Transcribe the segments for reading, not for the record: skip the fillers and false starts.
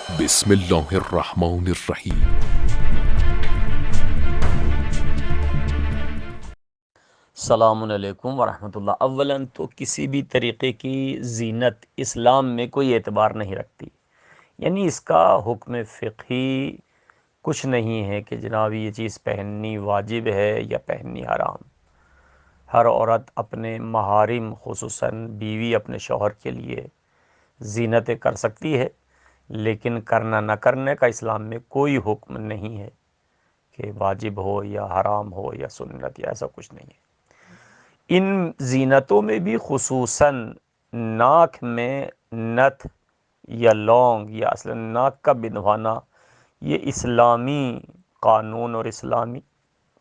بسم اللہ الرحمن الرحیم۔ السلام علیکم ورحمۃ اللہ۔ اولاً تو کسی بھی طریقے کی زینت اسلام میں کوئی اعتبار نہیں رکھتی، یعنی اس کا حکم فقہی کچھ نہیں ہے کہ جناب یہ چیز پہننی واجب ہے یا پہننی حرام۔ ہر عورت اپنے محارم خصوصاً بیوی اپنے شوہر کے لیے زینتیں کر سکتی ہے، لیکن کرنا نہ کرنے کا اسلام میں کوئی حکم نہیں ہے کہ واجب ہو یا حرام ہو یا سنت یا ایسا کچھ نہیں ہے۔ ان زینتوں میں بھی خصوصاً ناک میں نتھ یا لونگ یا اصلا ناک کا بندھوانا، یہ اسلامی قانون اور اسلامی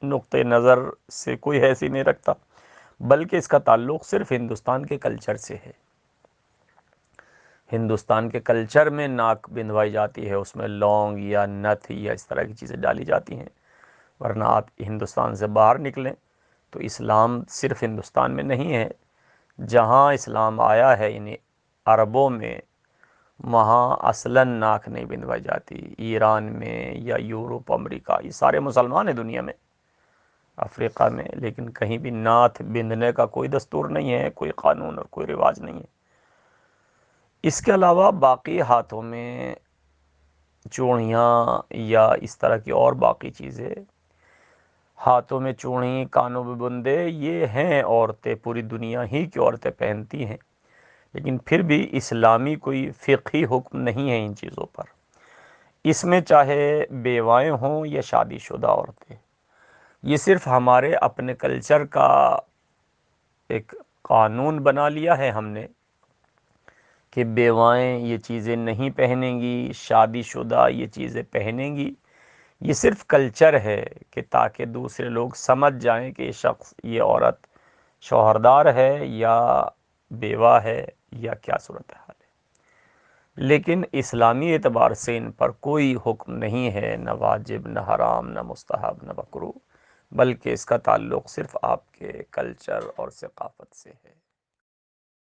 نقطہ نظر سے کوئی حیثیت نہیں رکھتا، بلکہ اس کا تعلق صرف ہندوستان کے کلچر سے ہے۔ ہندوستان کے کلچر میں ناک بندھوائی جاتی ہے، اس میں لونگ یا نتھ یا اس طرح کی چیزیں ڈالی جاتی ہیں، ورنہ آپ ہندوستان سے باہر نکلیں تو اسلام صرف ہندوستان میں نہیں ہے۔ جہاں اسلام آیا ہے یعنی عربوں میں، وہاں اصلاً ناک نہیں بندھوائی جاتی۔ ایران میں یا یورپ، امریکہ، یہ سارے مسلمان ہیں دنیا میں، افریقہ میں، لیکن کہیں بھی ناتھ بندھنے کا کوئی دستور نہیں ہے، کوئی قانون اور کوئی رواج نہیں ہے۔ اس کے علاوہ باقی ہاتھوں میں چوڑیاں یا اس طرح کی اور باقی چیزیں، ہاتھوں میں چوڑی، کانوں میں بندے، یہ ہیں عورتیں، پوری دنیا ہی کی عورتیں پہنتی ہیں، لیکن پھر بھی اسلامی کوئی فقہی حکم نہیں ہے ان چیزوں پر۔ اس میں چاہے بیوائیں ہوں یا شادی شدہ عورتیں، یہ صرف ہمارے اپنے کلچر کا ایک قانون بنا لیا ہے ہم نے کہ بیوائیں یہ چیزیں نہیں پہنیں گی، شادی شدہ یہ چیزیں پہنیں گی۔ یہ صرف کلچر ہے کہ تاکہ دوسرے لوگ سمجھ جائیں کہ یہ شخص، یہ عورت شوہردار ہے یا بیوہ ہے یا کیا صورتحال ہے، لیکن اسلامی اعتبار سے ان پر کوئی حکم نہیں ہے، نہ واجب، نہ حرام، نہ مستحب، نہ مکروہ، بلکہ اس کا تعلق صرف آپ کے کلچر اور ثقافت سے ہے۔